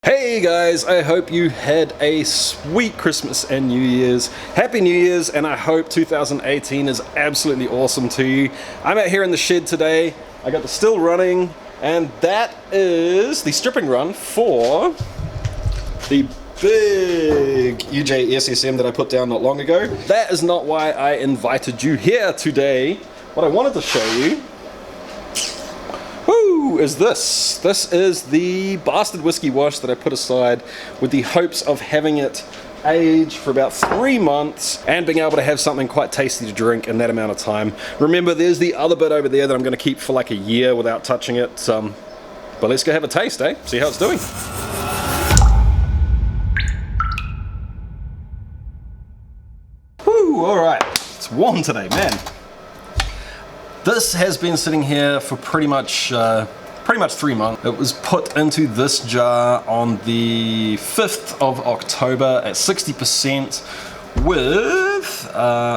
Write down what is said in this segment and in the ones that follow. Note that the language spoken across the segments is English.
Hey guys, I hope you had a sweet Christmas and New Year's. Happy New Year's, and I hope 2018 is absolutely awesome to you. I'm out here in the shed today. I got the still running, and that is the stripping run for the big UJ SSM that I put down not long ago. That is not why I invited you here today. What I wanted to show you is this. This is the bastard whiskey wash that I put aside with the hopes of having it age for about 3 months and being able to have something quite tasty to drink in that amount of time. Remember, there's the other bit over there that I'm going to keep for like a year without touching it. But let's go have a taste, eh? See how it's doing. Woo, all right. It's warm today, man. This has been sitting here for pretty much 3 months. It was put into this jar on the 5th of October at 60% with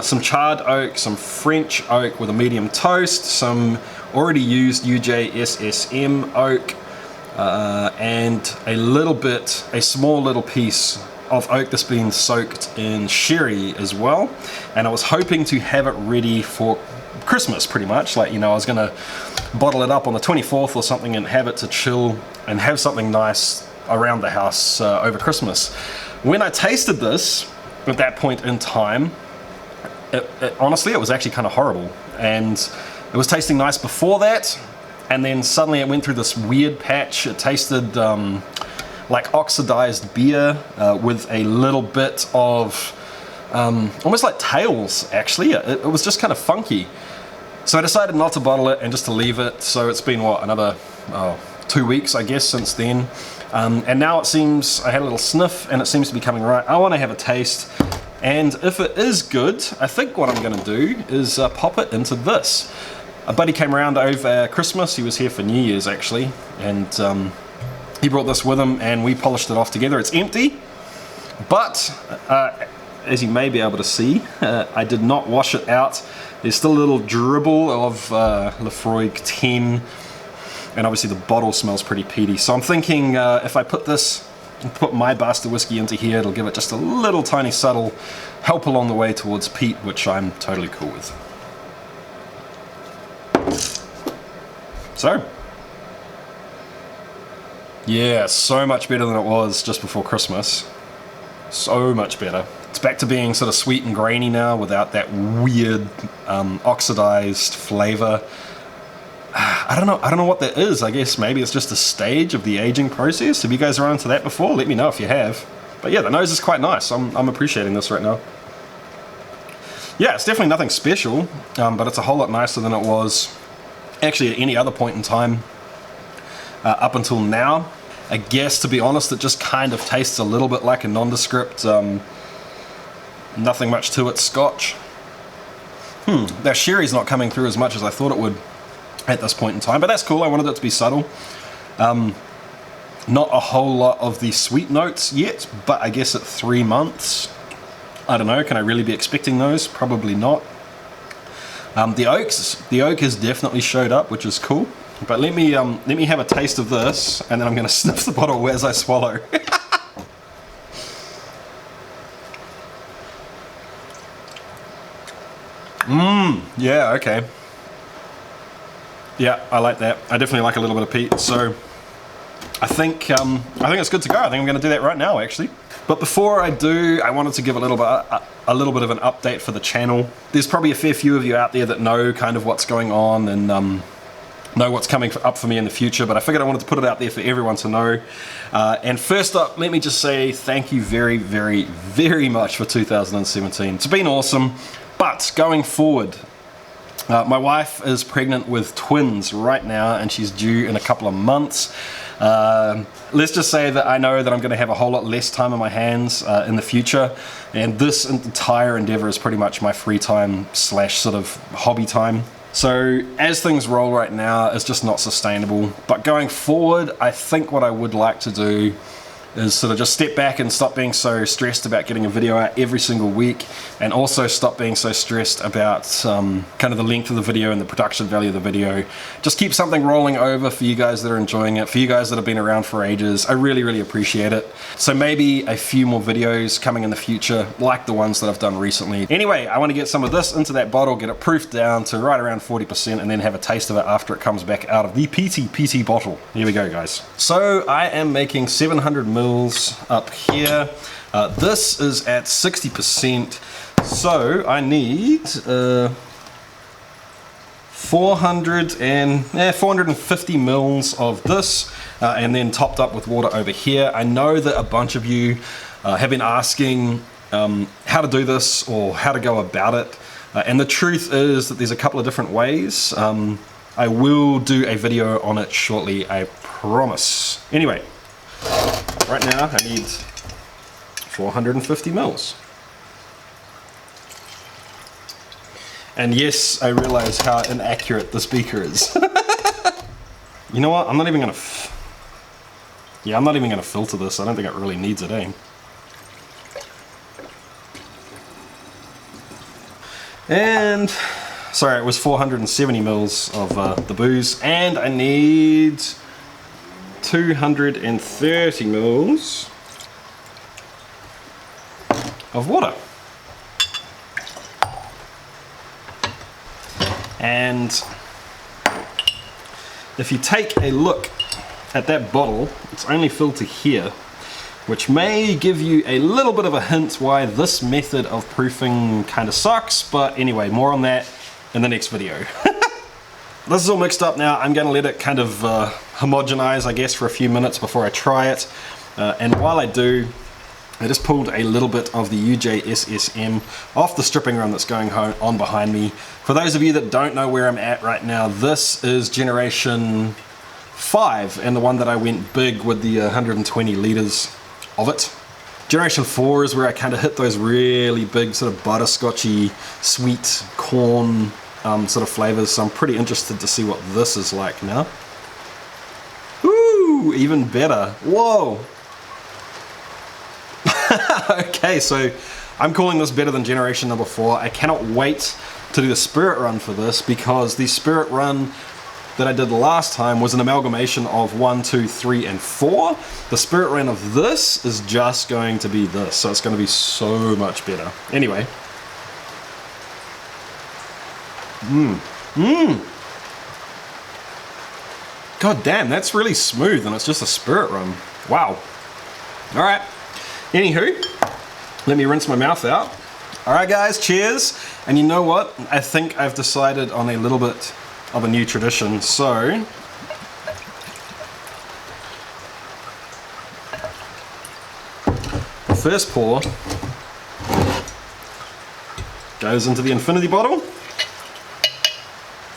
some charred oak, some French oak with a medium toast, some already used UJ SSM oak, and a small little piece of oak that's been soaked in sherry as well. And I was hoping to have it ready for Christmas, pretty much. Like, you know, I was gonna bottle it up on the 24th or something and have it to chill and have something nice around the house over Christmas. When I tasted this at that point in time, honestly, it was actually kind of horrible. And it was tasting nice before that, and then suddenly it went through this weird patch. It tasted like oxidized beer with a little bit of almost like tails, actually. It was just kind of funky. So I decided not to bottle it and just to leave it. So it's been, what, another 2 weeks, I guess, since then. And now it seems, I had a little sniff and it seems to be coming right. I want to have a taste. And if it is good, I think what I'm going to do is pop it into this. A buddy came around over Christmas. He was here for New Year's, actually. And he brought this with him and we polished it off together. It's empty, but as you may be able to see, I did not wash it out. There's still a little dribble of Laphroig 10, and obviously the bottle smells pretty peaty. So I'm thinking if I put my bastard whiskey into here, it'll give it just a little tiny subtle help along the way towards peat, which I'm totally cool with. So, yeah, so much better than it was just before Christmas. So much better. It's back to being sort of sweet and grainy now without that weird oxidized flavor. I don't know what that is. I guess maybe it's just a stage of the aging process. Have you guys run into that before? Let me know if you have. But yeah, the nose is quite nice. I'm appreciating this right now. Yeah, it's definitely nothing special, but it's a whole lot nicer than it was actually at any other point in time up until now. I guess, to be honest, it just kind of tastes a little bit like a nondescript, nothing much to it, Scotch. That sherry's not coming through as much as I thought it would at this point in time, but that's cool. I wanted it to be subtle. Not a whole lot of the sweet notes yet, but I guess at 3 months, I don't know, can I really be expecting those? Probably not. The oak has definitely showed up, which is cool. But let me have a taste of this, and then I'm going to sniff the bottle as I swallow. Yeah, okay. Yeah, I like that. I definitely like a little bit of peat. So I think it's good to go. I think I'm going to do that right now, actually. But before I do, I wanted to give a little bit of an update for the channel. There's probably a fair few of you out there that know kind of what's going on and know what's coming up for me in the future, but I figured I wanted to put it out there for everyone to know. And first up, let me just say thank you very, very, very much for 2017. It's been awesome, but going forward, my wife is pregnant with twins right now, and she's due in a couple of months. Let's just say that I know that I'm going to have a whole lot less time on my hands in the future, and this entire endeavor is pretty much my free time / sort of hobby time. So as things roll right now, it's just not sustainable. But going forward, I think what I would like to do is sort of just step back and stop being so stressed about getting a video out every single week, and also stop being so stressed about kind of the length of the video and the production value of the video. Just keep something rolling over for you guys that are enjoying it, for you guys that have been around for ages. I really appreciate it. So maybe a few more videos coming in the future, like the ones that I've done recently. Anyway, I want to get some of this into that bottle, get it proofed down to right around 40%, and then have a taste of it after it comes back out of the PT bottle. Here we go, guys. So I am making 700 ml up here. This is at 60%, so I need 450 mils of this, and then topped up with water over here. I know that a bunch of you have been asking how to do this or how to go about it, and the truth is that there's a couple of different ways. I will do a video on it shortly, I promise. Anyway, right now I need 450 mils. And yes, I realize how inaccurate this beaker is. You know what? I'm not even gonna filter this. I don't think it really needs it, eh? And sorry, it was 470 mils of the booze, and I need 230 mils of water. And if you take a look at that bottle, it's only filled to here, which may give you a little bit of a hint why this method of proofing kind of sucks, but anyway, more on that in the next video. This is all mixed up now. I'm going to let it kind of homogenize, I guess, for a few minutes before I try it. And while I do, I just pulled a little bit of the UJSSM off the stripping run that's going on behind me. For those of you that don't know where I'm at right now, this is generation 5, and the one that I went big with the 120 liters of it. Generation 4 is where I kind of hit those really big sort of butterscotchy, sweet corn sort of flavors, so I'm pretty interested to see what this is like now. Ooh, even better. Whoa. Okay, so I'm calling this better than generation number 4. I cannot wait to do the spirit run for this, because the spirit run that I did last time was an amalgamation of 1, 2, 3, and 4. The spirit run of this is just going to be this, so it's going to be so much better. Anyway. God damn, that's really smooth, and it's just a spirit run. Wow. Alright. Anywho, let me rinse my mouth out. Alright guys, cheers. And you know what? I think I've decided on a little bit of a new tradition. So, the first pour goes into the infinity bottle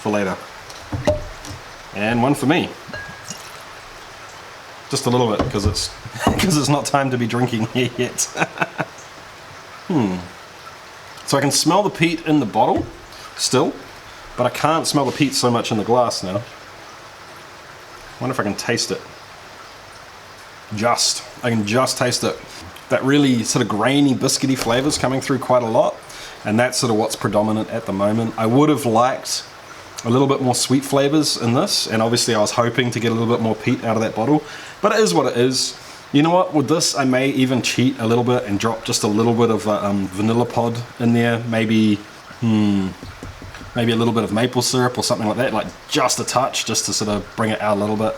for later. And one for me. Just a little bit, because it's not time to be drinking here yet. So I can smell the peat in the bottle still, but I can't smell the peat so much in the glass now. Wonder if I can taste it. I can just taste it. That really sort of grainy, biscuity flavors coming through quite a lot, and that's sort of what's predominant at the moment. I would have liked a little bit more sweet flavors in this, and obviously I was hoping to get a little bit more peat out of that bottle, but it is what it is. You know what, with this I may even cheat a little bit and drop just a little bit of vanilla pod in there, maybe a little bit of maple syrup or something like that, like just a touch, just to sort of bring it out a little bit,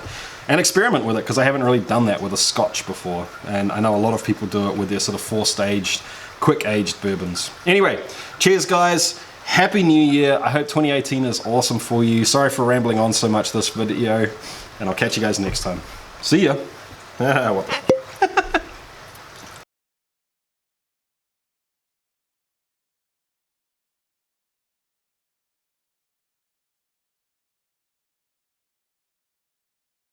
and experiment with it, because I haven't really done that with a Scotch before, and I know a lot of people do it with their sort of 4-staged, quick-aged bourbons. Anyway, cheers guys. Happy New Year. I hope 2018 is awesome for you. Sorry for rambling on so much this video, and I'll catch you guys next time. See ya. What the